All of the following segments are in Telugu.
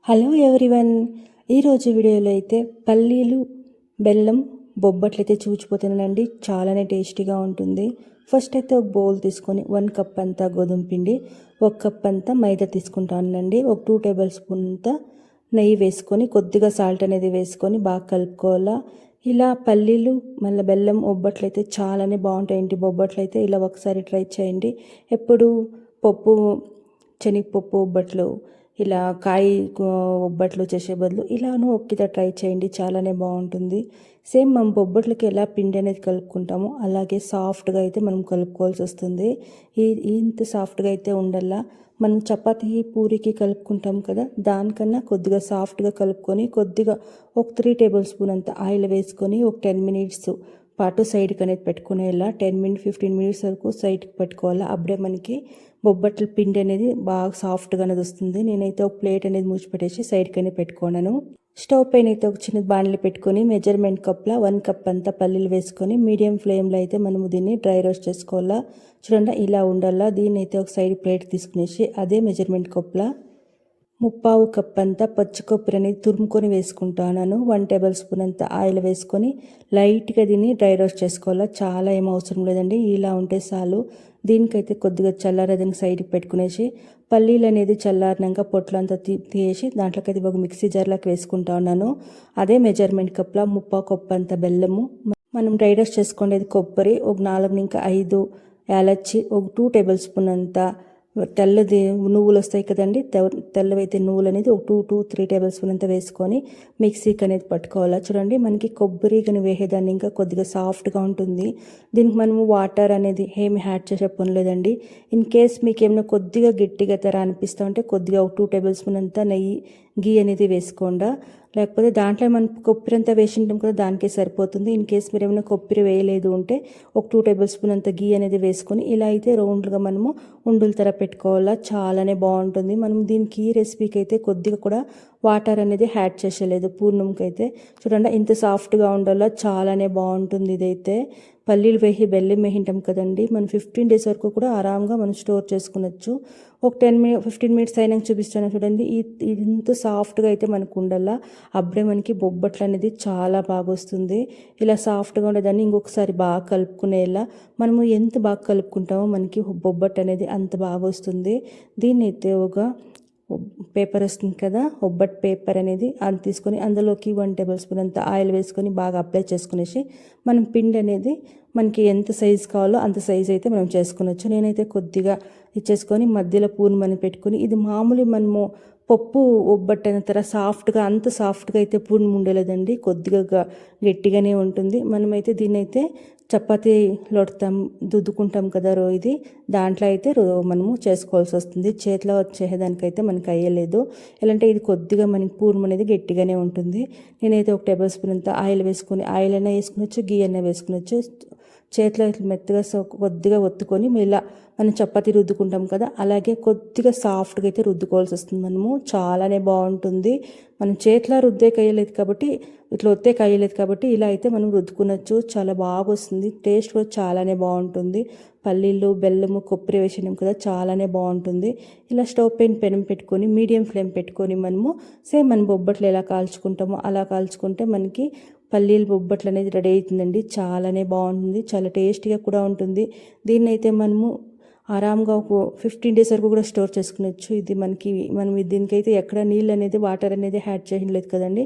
Hello everyone. ఈరోజు వీడియోలో అయితే పల్లీలు బెల్లం బొబ్బట్లు అయితే చూచిపోతున్నానండి. చాలానే టేస్టీగా ఉంటుంది. ఫస్ట్ అయితే ఒక బౌల్ తీసుకొని 1 కప్ అంతా గోధుమ పిండి, 1 కప్ అంతా మైదా తీసుకుంటానండి. ఒక 2 టేబుల్ స్పూన్ అంతా నెయ్యి వేసుకొని కొద్దిగా సాల్ట్ అనేది వేసుకొని బాగా కలుపుకోవాలా. ఇలా పల్లీలు మళ్ళీ బెల్లం బొబ్బట్లు అయితే చాలానే బాగుంటాయండి. బొబ్బట్లు అయితే ఇలా ఒకసారి ట్రై చేయండి. ఎప్పుడు పప్పు శనగపప్పు బొబ్బట్లు ఇలా బొబ్బట్లు చేసే బదులు ఇలాను ఒక్కటే ట్రై చేయండి, చాలానే బాగుంటుంది. సేమ్ మనం బొబ్బట్లకి ఎలా పిండి అనేది కలుపుకుంటామో అలాగే సాఫ్ట్గా అయితే మనం కలుపుకోవాల్సి వస్తుంది. ఇంత సాఫ్ట్గా అయితే ఉండల్లా. మనం చపాతీ పూరికి కలుపుకుంటాం కదా, దానికన్నా కొద్దిగా సాఫ్ట్గా కలుపుకొని కొద్దిగా ఒక 3 టేబుల్ స్పూన్ అంత ఆయిల్ వేసుకొని ఒక 10 మినిట్స్ పాటు సైడ్కి అనేది పెట్టుకునేలా 15 మినిట్స్ వరకు సైడ్కి పెట్టుకోవాలి. అప్పుడే మనకి బొబ్బట్ల పిండి అనేది బాగా సాఫ్ట్గా అనేది వస్తుంది. నేనైతే ఒక ప్లేట్ అనేది మూసిపెట్టేసి సైడ్కి అనేది పెట్టుకున్నాను. స్టవ్ పైన అయితే ఒక చిన్న బాండ్లు పెట్టుకొని మెజర్మెంట్ కప్లా 1 కప్ అంతా పల్లీలు వేసుకొని మీడియం ఫ్లేమ్లో అయితే మనము దీన్ని డ్రై రోస్ట్ చేసుకోవాలా. చూడండి ఇలా ఉండాలా. దీన్ని అయితే ఒక సైడ్ ప్లేట్ తీసుకునేసి అదే మెజర్మెంట్ కప్లా 3/4 కప్ అంతా పచ్చి కొబ్బరి అనేది తురుముకొని వేసుకుంటాను. 1 టేబుల్ స్పూన్ అంతా ఆయిల్ వేసుకొని లైట్గా దీన్ని డ్రై రోస్ట్ చేసుకోవాలా. చాలా ఏం అవసరం లేదండి, ఇలా ఉంటే చాలు. దీనికైతే కొద్దిగా చల్లారదని సైడ్కి పెట్టుకునేసి పల్లీలు అనేది చల్లారినాక పొట్లంతా తీసి దాంట్లోకైతే ఒక మిక్సీ జార్లోకి వేసుకుంటా ఉన్నాను. అదే మెజర్మెంట్ కప్లో 3/4 కప్ అంత బెల్లము, మనం డ్రై రోస్ట్ చేసుకునేది కొబ్బరి, ఒక 4 ఇంకా 5 యాలచ్చి, ఒక 2 టేబుల్ స్పూన్ అంతా తెల్లది నువ్వులు వస్తాయి కదండి, తెల్లవైతే నువ్వులు అనేది ఒక 2-3 టేబుల్ స్పూన్ అంతా వేసుకొని మిక్సీకి అనేది పట్టుకోవాలా. చూడండి మనకి కొబ్బరి కానీ వేసేదాన్ని ఇంకా కొద్దిగా సాఫ్ట్గా ఉంటుంది. దీనికి మనము వాటర్ అనేది ఏమి యాడ్ చేసే పని లేదండి. ఇన్ కేస్ మీకు ఏమైనా కొద్దిగా గట్టిగా తర అనిపిస్తూ ఉంటే కొద్దిగా ఒక 2 టేబుల్ స్పూన్ అంతా గీ అనేది వేసుకోండా. లేకపోతే దాంట్లో మనం కొబ్బరి అంతా వేసి ఉంటాం కదా, దానికే సరిపోతుంది. ఇన్ కేస్ మీరు ఏమైనా కొబ్బరి వేయలేదు అంటే ఒక 2 టేబుల్ స్పూన్ అంత గీ అనేది వేసుకొని ఇలా అయితే రౌండ్గా మనము ఉండుల తర పెట్టుకోవాలా. చాలానే బాగుంటుంది. మనం దీనికి ఈ రెసిపీకి అయితే కొద్దిగా కూడా వాటర్ అనేది యాడ్ చేసేలేదు. పూర్ణంకి అయితే చూడండి ఇంత సాఫ్ట్గా ఉండాలా, చాలానే బాగుంటుంది. ఇదైతే పల్లీలు వేసి బెల్లం వేసింటాం కదండి, మనం 15 డేస్ వరకు కూడా ఆరాంగా మనం స్టోర్ చేసుకునొచ్చు. ఒక 15 మినిట్స్ అయినాక చూపిస్తాను చూడండి. ఇంత సాఫ్ట్గా అయితే మనకు ఉండాలా. అప్పుడే మనకి బొబ్బట్లు అనేది చాలా బాగా వస్తుంది. ఇలా సాఫ్ట్గా ఉండేదాన్ని ఇంకొకసారి బాగా కలుపుకునేలా. మనము ఎంత బాగా కలుపుకుంటామో మనకి బొబ్బట్టు అనేది అంత బాగా వస్తుంది. దీన్ని అయితే ఒక పేపర్ వస్తుంది కదా, బొబ్బట్ పేపర్ అనేది అది తీసుకొని అందులోకి 1 టేబుల్ స్పూన్ అంత ఆయిల్ వేసుకొని బాగా అప్లై చేసుకునేసి మనం పిండి అనేది మనకి ఎంత సైజు కావాలో అంత సైజు అయితే మనం చేసుకునొచ్చు. నేనైతే కొద్దిగా ఇచ్చేసుకొని మధ్యలో పూర్ణమని పెట్టుకొని, ఇది మామూలు మనము పప్పు ఒబ్బట్టు అయిన తర్వాత సాఫ్ట్గా అంత సాఫ్ట్గా అయితే పూర్ణం ఉండలేదండి, కొద్దిగా గట్టిగానే ఉంటుంది. మనమైతే దీన్ని అయితే చపాతీ లొడతాం దుద్దుకుంటాం కదా ఇది, దాంట్లో అయితే మనము చేసుకోవాల్సి వస్తుంది. చేతిలో వచ్చేదానికైతే మనకి అయ్యలేదు. ఎలాంటే ఇది కొద్దిగా మనకి పూర్ణం అనేది గట్టిగానే ఉంటుంది. నేనైతే ఒక టేబుల్ స్పూన్ అంత ఆయిల్ వేసుకొని, ఆయిల్ అయినా వేసుకునొచ్చు, గీ అయినా వేసుకునొచ్చు. చేతిలో మెత్తగా కొద్దిగా ఒత్తుకొని ఇలా మనం చపాతీ రుద్దుకుంటాం కదా, అలాగే కొద్దిగా సాఫ్ట్గా అయితే రుద్దుకోవాల్సి వస్తుంది. మనము చాలానే బాగుంటుంది. మనం చేతిలో రుద్దే కయ్యలేదు కాబట్టి, ఇట్లా ఒత్తే కయ్యలేదు కాబట్టి ఇలా అయితే మనం రుద్దుకునొచ్చు. చాలా బాగా వస్తుంది. టేస్ట్ కూడా చాలానే బాగుంటుంది. పల్లీలు బెల్లము కొబ్బరి వేసినాం కదా, చాలానే బాగుంటుంది. ఇలా స్టవ్ పైన పెనం పెట్టుకొని మీడియం ఫ్లేమ్ పెట్టుకొని మనము సేమ్ మనం బొబ్బట్లు ఎలా కాల్చుకుంటామో అలా కాల్చుకుంటే మనకి పల్లీలు బొబ్బట్లు అనేది రెడీ అవుతుందండి. చాలానే బాగుంటుంది, చాలా టేస్టీగా కూడా ఉంటుంది. దీన్ని అయితే మనము ఆరాంగా ఒక 15 డేస్ వరకు కూడా స్టోర్ చేసుకునొచ్చు. ఇది మనం దీనికైతే ఎక్కడ నీళ్ళు అనేది వాటర్ అనేది యాడ్ చేయలేదు కదండి,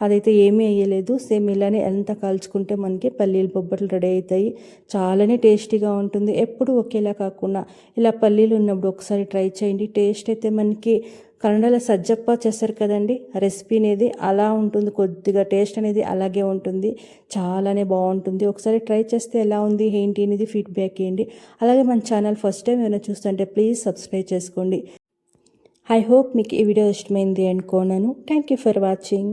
అదైతే ఏమీ అయ్యలేదు. సేమ్ ఇలానే ఎంత కాల్చుకుంటే మనకి పల్లీలు బొబ్బట్లు రెడీ అవుతాయి. చాలానే టేస్టీగా ఉంటుంది. ఎప్పుడు ఒకేలా కాకుండా ఇలా పల్లీలు ఉన్నప్పుడు ఒకసారి ట్రై చేయండి. టేస్ట్ అయితే మనకి కన్నడలో సజ్జప్ప చేస్తారు కదండి, రెసిపీ అనేది అలా ఉంటుంది. కొద్దిగా టేస్ట్ అనేది అలాగే ఉంటుంది. చాలానే బాగుంటుంది. ఒకసారి ట్రై చేస్తే ఎలా ఉంది ఏంటి అనేది ఫీడ్బ్యాక్ ఇవ్వండి. అలాగే మన ఛానల్ ఫస్ట్ టైం ఏమైనా చూస్తుంటే ప్లీజ్ సబ్స్క్రైబ్ చేసుకోండి. ఐ హోప్ మీకు ఈ వీడియో ఇష్టమైంది అనుకోనాను. Thank you for watching.